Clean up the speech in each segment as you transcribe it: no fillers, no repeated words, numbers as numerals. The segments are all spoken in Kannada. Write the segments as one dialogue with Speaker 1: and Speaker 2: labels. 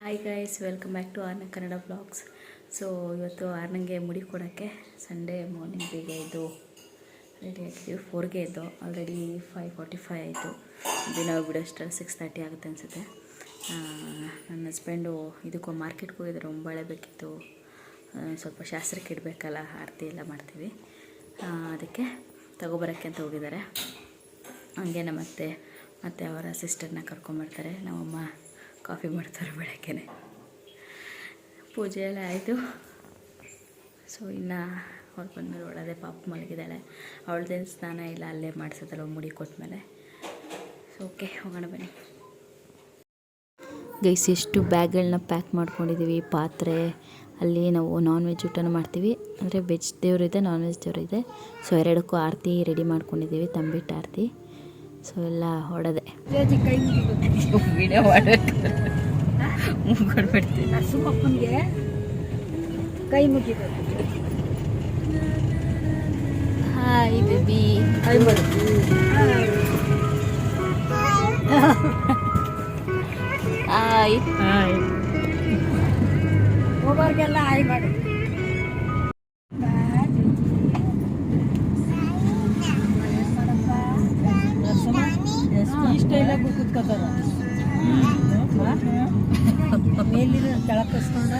Speaker 1: Hi guys, welcome back to Arna Kannada blogs. So ಇವತ್ತು ಆರ್ನಂಗೆ ಮುಡಿ ಕೊಡೋಕ್ಕೆ ಸಂಡೇ ಮಾರ್ನಿಂಗ್ ಬೇಗ ಇದ್ದು ರೆಡಿ ಆಗಿದ್ದೀವಿ. 4ಗೆ ಇದ್ದು ಆಲ್ರೆಡಿ 5:45 ಆಯಿತು. ದಿನ ಬಿಡೋಷ್ಟರಲ್ಲಿ 6:30 ಆಗುತ್ತೆ ಅನಿಸುತ್ತೆ. ನನ್ನ ಹಸ್ಬೆಂಡು ಇದಕ್ಕೂ ಮಾರ್ಕೆಟ್ಗೆ ಹೋಗಿದ್ದಾರೆ. ಒಂಬಳೆ ಬೇಕಿತ್ತು, ಸ್ವಲ್ಪ ಶಾಸ್ತ್ರಕ್ಕೆ ಇಡಬೇಕಲ್ಲ, ಆರತಿ ಎಲ್ಲ ಮಾಡ್ತೀವಿ, ಅದಕ್ಕೆ ತಗೊಬರೋಕ್ಕೆ ಅಂತ ಹೋಗಿದ್ದಾರೆ. ಹಂಗೆ ಮತ್ತೆ ಅವರ ಸಿಸ್ಟರ್ನ ಕರ್ಕೊಂಬರ್ತಾರೆ. ನಮ್ಮಮ್ಮ ಕಾಫಿ ಮಾಡ್ತಾರೆ ಬೆಳಗ್ಗೆ. ಪೂಜೆ ಎಲ್ಲ ಆಯಿತು. ಸೊ ಇನ್ನು ಅವ್ರು ಬಂದಮೇಲೆ ಒಳದೆ ಪಾಪ ಮಲಗಿದ್ದಾಳೆ. ಅವಳದೇನು ಸ್ನಾನ ಇಲ್ಲ, ಅಲ್ಲೇ ಮಾಡಿಸೋದಲ್ಲ ಮುಡಿ ಕೊಟ್ಟಮೇಲೆ. ಸೊ ಓಕೆ, ಹೋಗೋಣ ಬನ್ನಿ ಗೈಸ್. ಎಷ್ಟು ಬ್ಯಾಗ್ಗಳನ್ನ ಪ್ಯಾಕ್ ಮಾಡ್ಕೊಂಡಿದ್ದೀವಿ. ಪಾತ್ರೆ, ಅಲ್ಲಿ ನಾವು ನಾನ್ ವೆಜ್ ಊಟನೂ ಮಾಡ್ತೀವಿ, ಅಂದರೆ ವೆಜ್ ದೇವರಿದೆ, ನಾನ್ ವೆಜ್ ದೇವರಿದೆ. ಸೊ ಎರಡಕ್ಕೂ ಆರತಿ ರೆಡಿ ಮಾಡ್ಕೊಂಡಿದ್ದೀವಿ, ತಂಬಿಟ್ಟು ಆರತಿ. ಸೊ ಎಲ್ಲ ಹೊಡೆದೆ ವಿಡಿಯೋ ಮಾಡ್ಬಿಡ್ತೀನಿ.
Speaker 2: ಸುಮ್ಮಪ್ಪನಿಗೆ ಕೈ ಮುಗಿಬೇಕು.
Speaker 1: ಹಾಯ್ ಬೇಬಿ,
Speaker 2: ಹಾಯ್ ಮಾಡು.
Speaker 1: Hi
Speaker 2: hi. ಹೋಗೋರ್ಗೆಲ್ಲ ಹಾಯ್ ಮಾಡು. ಈ ಸ್ಟೈಲಾಗಿ ಕೂತ್ಕೋತಾರ, ಮೇಲಿನ ಕೆಳಕಿಸ್ಕೊಂಡ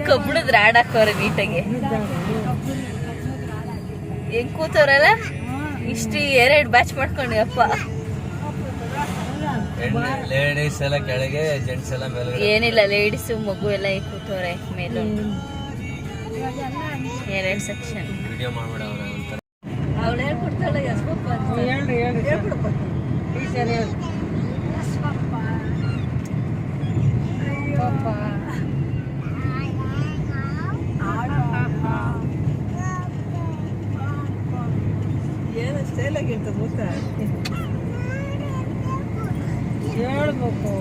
Speaker 1: ಕಬ್ಬಣದ ರಾಡ್ ಹಾಕೋರೆ ನೀಟಾಗಿ. ಹೆಂಗ್ ಕೂತವ್ರಲ್ಲ, ಇಷ್ಟು 2 ಬ್ಯಾಚ್ ಮಾಡ್ಕೊಂಡು. ಅಪ್ಪ
Speaker 3: ಲೇಡೀಸ್ ಎಲ್ಲ ಕೆಳಗೆ, ಜೆಂಟ್ಸ್ ಎಲ್ಲ ಮೇಲೆ.
Speaker 1: ಏನಿಲ್ಲ, ಲೇಡೀಸು ಮಗು ಎಲ್ಲ ಈಗ ಕೂತವ್ರೆ ಮೇಲೂ. 2 ಸೆಕ್ಷನ್
Speaker 3: ವಿಡಿಯೋ ಮಾಡ್ಬೇಡ ಅವ್ರ ಒಂಥರ.
Speaker 1: ಅವಳು ಹೇಳ್ಕೊಡ್ತಾಳೆ ಯಸ್ಪಪ್ಪ ಅಂತ.
Speaker 2: ಹೇಳ್ಬಿಡಪ್ಪ ಟೀಚರ್ ಹೇಳಿ. ಪಾಪ ಏನು ಸ್ಟೈಲಾಗಿರ್ತ ಮೂತ ಹೇಳ್ಬೇಕು.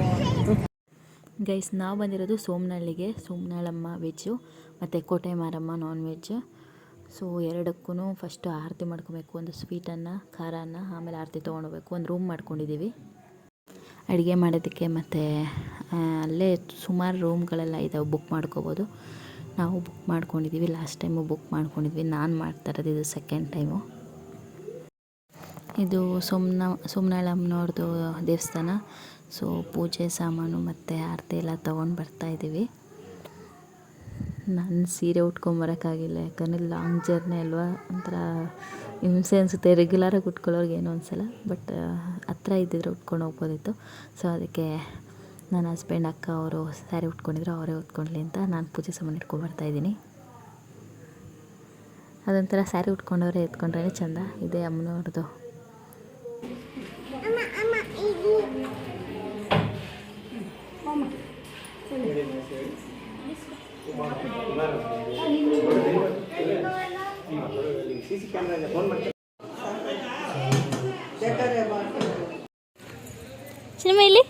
Speaker 1: ಗೈಸ್, ನಾವು ಬಂದಿರೋದು ಸೋಮನಹಳ್ಳಿಗೆ. ಸೋಮನಹಳ್ಳಮ್ಮ ವೆಜ್ಜು ಮತ್ತು ಕೋಟೆ ಮಾರಮ್ಮ ನಾನ್ ವೆಜ್. ಸೊ ಎರಡಕ್ಕೂ ಫಸ್ಟು ಆರತಿ ಮಾಡ್ಕೊಬೇಕು. ಒಂದು ಸ್ವೀಟನ್ನು, ಖಾರನ, ಆಮೇಲೆ ಆರತಿ ತೊಗೊಂಡೋಗ್ಬೇಕು. ಒಂದು ರೂಮ್ ಮಾಡ್ಕೊಂಡಿದ್ದೀವಿ ಅಡುಗೆ ಮಾಡೋದಕ್ಕೆ. ಮತ್ತು ಅಲ್ಲೇ ಸುಮಾರು ರೂಮ್ಗಳೆಲ್ಲ ಇದಾವೆ, ಬುಕ್ ಮಾಡ್ಕೋಬೋದು. ನಾವು ಬುಕ್ ಮಾಡ್ಕೊಂಡಿದ್ದೀವಿ. ಲಾಸ್ಟ್ ಟೈಮು ಬುಕ್ ಮಾಡ್ಕೊಂಡಿದ್ವಿ. ನಾನು ಮಾಡ್ತಾ ಇರೋದು ಇದು 2nd ಟೈಮು. ಇದು ಸೋಮನಹಳ್ಳಮ್ಮನವ್ರದ್ದು ದೇವಸ್ಥಾನ. ಸೊ ಪೂಜೆ ಸಾಮಾನು ಮತ್ತು ಆರತಿ ಎಲ್ಲ ತೊಗೊಂಡು ಬರ್ತಾಯಿದ್ದೀವಿ. ನಾನು ಸೀರೆ ಉಟ್ಕೊಂಬರೋಕ್ಕಾಗಿಲ್ಲ, ಯಾಕಂದರೆ ಲಾಂಗ್ ಜರ್ನಿ ಅಲ್ವಾ, ಒಂಥರ ಹಿಂಸೆ ಅನಿಸುತ್ತೆ. ರೆಗ್ಯುಲರಾಗಿ ಉಟ್ಕೊಳ್ಳೋರ್ಗೆ ಏನೋ ಅನಿಸಲ್ಲ, ಬಟ್ ಹತ್ರ ಇದ್ದಿದ್ರೆ ಉಟ್ಕೊಂಡು ಹೋಗ್ಬೋದಿತ್ತು. ಸೊ ಅದಕ್ಕೆ ನನ್ನ ಹಸ್ಬೆಂಡ್, ಅಕ್ಕ ಅವರು ಸ್ಯಾರಿ ಉಟ್ಕೊಂಡಿದ್ರು, ಅವರೇ ಉಟ್ಕೊಳ್ಳಿ ಅಂತ ನಾನು ಪೂಜೆ ಸಾಮಾನು ಇಟ್ಕೊಂಡ್ಬರ್ತಾಯಿದ್ದೀನಿ. ಅದೊಂಥರ ಸ್ಯಾರಿ ಉಟ್ಕೊಂಡವ್ರೆ ಎತ್ಕೊಂಡ್ರೆ ಚೆಂದ. ಇದೆ ಅಮ್ಮನವ್ರದ್ದು. ಸಿನಿಮಾ ಇಲ್ಲಿ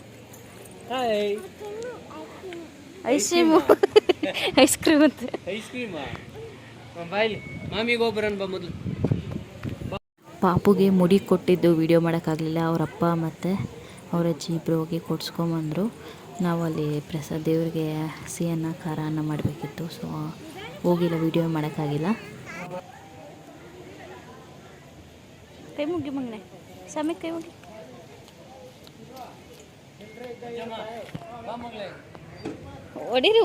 Speaker 1: ಐಸ್ ಕ್ರೀಮ್ ಅಂತ. ಪಾಪುಗೆ ಮುಡಿ ಕೊಟ್ಟಿದ್ದು ವಿಡಿಯೋ ಮಾಡೋಕ್ಕಾಗಲಿಲ್ಲ. ಅವರಪ್ಪ ಮತ್ತು ಅವರ ಅಜ್ಜಿ ಇಬ್ಬರು ಹೋಗಿ ಕೊಡ್ಸ್ಕೊಂಬಂದರು. ನಾವು ಅಲ್ಲಿ ಪ್ರಸಾದ್ ದೇವ್ರಿಗೆ ಸಿಹಿಯನ್ನ, ಖಾರ ಅನ್ನ ಮಾಡಬೇಕಿತ್ತು. ಸೊ ಹೋಗಿಲ್ಲ, ವಿಡಿಯೋ ಮಾಡೋಕ್ಕಾಗಿಲ್ಲ. ಕೈ ಮುಗಿ ಮಗನೆ, ಸಮಯ ಕೈ ಮುಗಿ. ಹೊಡೀರಿ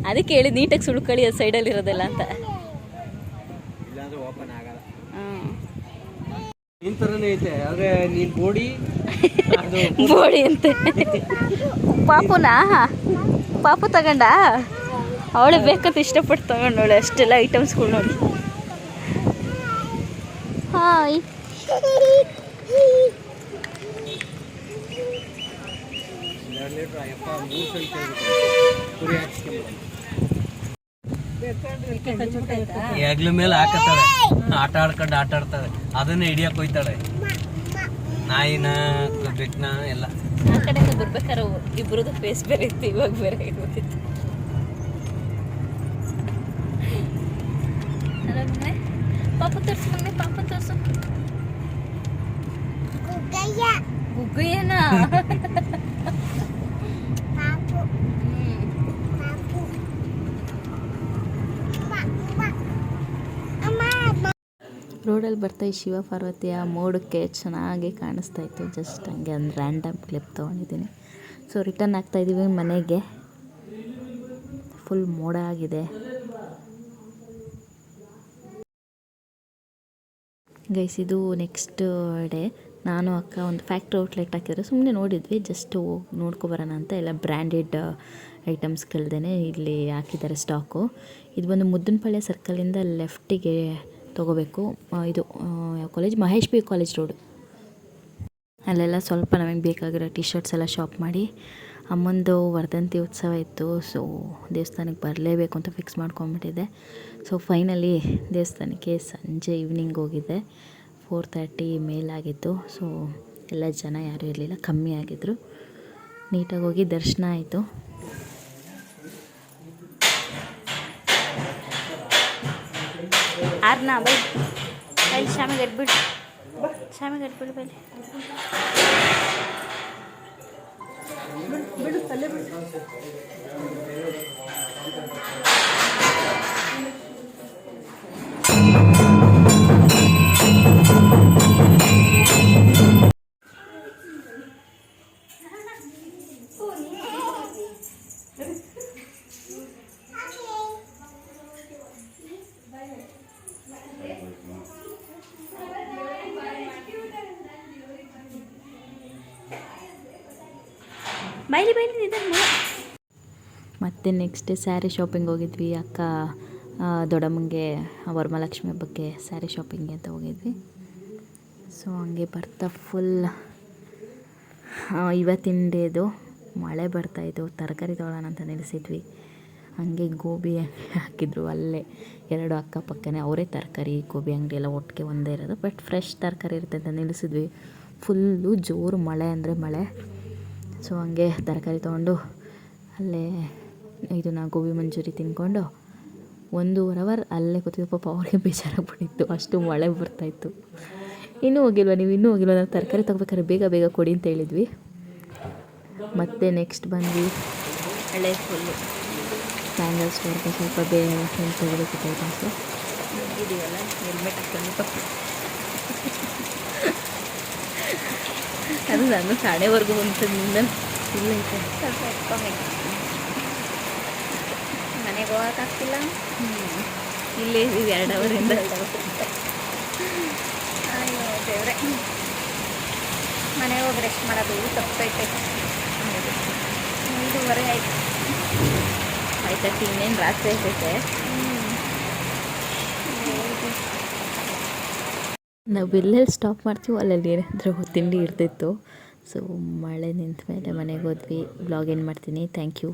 Speaker 1: ಅದಕ್ಕೆ ಹೇಳಿ ನೀಟಾಗಿ ಸುಳ್ಕೊಳ್ಳಿ, ಅದು ಸೈಡಲ್ಲಿ ಇರೋದಿಲ್ಲ ಅಂತ. ಬೋಡಿ ಅಂತೆ. ಪಾಪು ತಗೊಂಡ ಅವಳು ಬೇಕಂತ ಇಷ್ಟಪಟ್ಟು ತಗೊಂಡವಳೆ ಅಷ್ಟೆಲ್ಲ ಐಟಮ್ಸ್ಗಳು ನೋಡಿ. ಹಾಯ್.
Speaker 3: ಹೆಗ್ಲ ಮೇಲೆ ಹಾಕತ್ತಾಳೆ, ಆಟ ಆಡ್ತಾಳೆ. ಅದನ್ನೇ ಹಿಡಿಯಕ್ಕೆ ಹೋಯ್ತಾಳೆ. ನಾಯಿನ, ಬೆಕ್ನ ಎಲ್ಲ.
Speaker 1: ಆ ಕಡೆಯಿಂದ ಬರ್ಬೇಕಾರೆ ಇಬ್ಬರದ್ದು ಫೇಸ್ ಬೇರೆ ಇತ್ತು, ಇವಾಗ ಬೇರೆ ಹೋಗಿತ್ತು. ಪಾಪ ತೋರಿಸು ಮಮ್ಮಿ, ಪಾಪ ತೋರಿಸು. ಗುಗ್ಗಯ್ಯನ ರೋಡಲ್ಲಿ ಬರ್ತಾ ಈ ಶಿವ ಪಾರ್ವತಿಯ ಮೋಡಕ್ಕೆ ಚೆನ್ನಾಗಿ ಕಾಣಿಸ್ತಾ ಇತ್ತು. ಜಸ್ಟ್ ಹಂಗೆ ಒಂದು ರ್ಯಾಂಡಮ್ ಕ್ಲಿಪ್ ತೊಗೊಂಡಿದ್ದೀನಿ. ಸೊ ರಿಟರ್ನ್ ಆಗ್ತಾಯಿದ್ದೀವಿ ಮನೆಗೆ. ಫುಲ್ ಮೋಡ ಆಗಿದೆ. ಗೈಸ್, ಇದು ನೆಕ್ಸ್ಟ್ ಡೇ. ನಾನು ಅಕ್ಕ ಒಂದು ಫ್ಯಾಕ್ಟ್ರಿ ಔಟ್ಲೆಟ್ ಹಾಕಿದ್ರು, ಸುಮ್ಮನೆ ನೋಡಿದ್ವಿ, ಜಸ್ಟ್ ನೋಡ್ಕೊಬರೋಣ ಅಂತ. ಎಲ್ಲ ಬ್ರ್ಯಾಂಡೆಡ್ ಐಟಮ್ಸ್ಗಳ್ದೇ ಇಲ್ಲಿ ಹಾಕಿದ್ದಾರೆ ಸ್ಟಾಕು. ಇದು ಬಂದು ಮುದ್ದನಪಾಳ್ಯ ಸರ್ಕಲಿಂದ ಲೆಫ್ಟಿಗೆ ತೊಗೋಬೇಕು. ಇದು ಯಾವ college? Mahesh B college road. ಅಲ್ಲೆಲ್ಲ ಸ್ವಲ್ಪ ನಮಗೆ ಬೇಕಾಗಿರೋ ಟಿ ಶರ್ಟ್ಸ್ ಎಲ್ಲ ಶಾಪ್ ಮಾಡಿ, ಅಮ್ಮಂದು ವರ್ಧಂತಿ ಉತ್ಸವ ಇತ್ತು. ಸೊ ದೇವಸ್ಥಾನಕ್ಕೆ ಬರಲೇಬೇಕು ಅಂತ ಫಿಕ್ಸ್ ಮಾಡ್ಕೊಂಬಿಟ್ಟಿದ್ದೆ. ಸೊ ಫೈನಲಿ ದೇವಸ್ಥಾನಕ್ಕೆ ಸಂಜೆ ಈವ್ನಿಂಗ್ ಹೋಗಿದ್ದೆ. 4:30 ಮೇಲಾಗಿತ್ತು. ಸೊ ಎಲ್ಲ ಜನ ಯಾರೂ ಇರಲಿಲ್ಲ, ಕಮ್ಮಿ ಆಗಿದ್ದರು. ನೀಟಾಗಿ ಹೋಗಿ ದರ್ಶನ ಆಯಿತು. ಆರ್ನ ಬೈ ಬೈ ಶಾಮಿಗೆ ಎಟ್ಬಿಡು, ಶಾಮಿಗೆ ಎಟ್ಬಿಡು ಬೈ.
Speaker 2: ಬಿಡು ತಲೆ ಬಿಡು.
Speaker 1: ಬೈಲಿ ಬೈಲಿ ನಿಧಾನ. ಮತ್ತು ನೆಕ್ಸ್ಟ್ ಸ್ಯಾರಿ ಶಾಪಿಂಗ್ ಹೋಗಿದ್ವಿ. ಅಕ್ಕ ದೊಡ್ಡಮ್ಮಂಗೆ ವರಮಹಾಲಕ್ಷ್ಮಿ ಹಬ್ಬಕ್ಕೆ ಸ್ಯಾರಿ ಶಾಪಿಂಗ್ಗೆ ಅಂತ ಹೋಗಿದ್ವಿ. ಸೊ ಹಂಗೆ ಬರ್ತಾ ಫುಲ್ ಇವತ್ತಿನ ಡೇದು ಮಳೆ ಬರ್ತಾಯಿದ್ದು. ತರಕಾರಿ ತೊಗೊಳ್ಳೋಣ ಅಂತ ನಿಲ್ಲಿಸಿದ್ವಿ. ಹಾಗೆ ಗೋಬಿ ಹಾಕಿದ್ರು ಅಲ್ಲೇ 2 ಅಕ್ಕಪಕ್ಕನೇ. ಅವರೇ ತರಕಾರಿ ಗೋಬಿ ಅಂಗಡಿ ಎಲ್ಲ ಒಟ್ಟಿಗೆ ಒಂದೇ ಇರೋದು, ಬಟ್ ಫ್ರೆಶ್ ತರಕಾರಿ ಇರುತ್ತೆ ಅಂತ ನಿಲ್ಲಿಸಿದ್ವಿ. ಫುಲ್ಲು ಜೋರು ಮಳೆ ಅಂದರೆ ಮಳೆ. ಸೊ ಹಂಗೆ ತರಕಾರಿ ತೊಗೊಂಡು ಅಲ್ಲೇ ಇದನ್ನು ಗೋಬಿ ಮಂಚೂರಿ ತಿಂದ್ಕೊಂಡು 1.5 ಅವರ್ ಅಲ್ಲೇ ಕೂತಿದ್ದು. ಪಾಪ ಅವ್ರಿಗೆ ಬೇಜಾರಾಗ್ಬಿಟ್ಟಿತ್ತು, ಅಷ್ಟು ಮಳೆ ಬರ್ತಾಯಿತ್ತು. ಇನ್ನೂ ಹೋಗಿಲ್ವ ನೀವು? ಇನ್ನೂ ಹೋಗಿಲ್ವ? ನಾವು ತರಕಾರಿ ತೊಗೋಬೇಕಾದ್ರೆ ಬೇಗ ಬೇಗ ಕೊಡಿ ಅಂತ ಹೇಳಿದ್ವಿ. ಮತ್ತು ನೆಕ್ಸ್ಟ್ ಬಂದ್ವಿ ಹಳೆ ಫುಲ್ಲು ಸ್ಯಾಂಡಲ್ ಸ್ಟೋರ್ಗೆ. ಸ್ವಲ್ಪ ಬೇಗ ತೊಗೋಬೇಕಿತ್ತು ಐಟಮ್ಸು. ಇದೀವಲ್ಲ ಹೆಲ್ಮೆಟ್ ಹಾಕ್ಕೊಂಡು ಅದು ನಾನು ಸಾಣೆವರೆಗೂ ಬಂತಂದಿಂದ ಇಲ್ಲ ಐತೆ. ಸ್ವಲ್ಪ ಎತ್ಕೊಬೇಕು, ಮನೆಗೆ ಹೋಗೋಕ್ಕಾಗ್ತಿಲ್ಲ. ಇಲ್ಲೇ ಇದ್ದೀವಿ 2 ಅವರಿಂದ. ಅಯ್ಯೋ ದೇವ್ರೆ, ಮನೆಗೆ ಹೋಗಿ ರೆಸ್ಟ್ ಮಾಡೋದು ತಪ್ಪೈತೆ. 5:30 ಆಯ್ತು. 5:30 ಇನ್ನೇನು ರಾತ್ರಿ ಆಗ್ತೈತೆ. ನಾವು ಎಲ್ಲೆಲ್ಲಿ ಸ್ಟಾಪ್ ಮಾಡ್ತೀವೋ ಅಲ್ಲಲ್ಲಿ ಏನಾದರೂ ತಿಂಡಿ ಇರ್ತಿತ್ತು. ಸೊ ಮಳೆ ನಿಂತ ಮೇಲೆ ಮನೆಗೆ ಹೋದ್ವಿ. ಬ್ಲಾಗ್ ಏನು ಮಾಡ್ತೀನಿ. Thank you.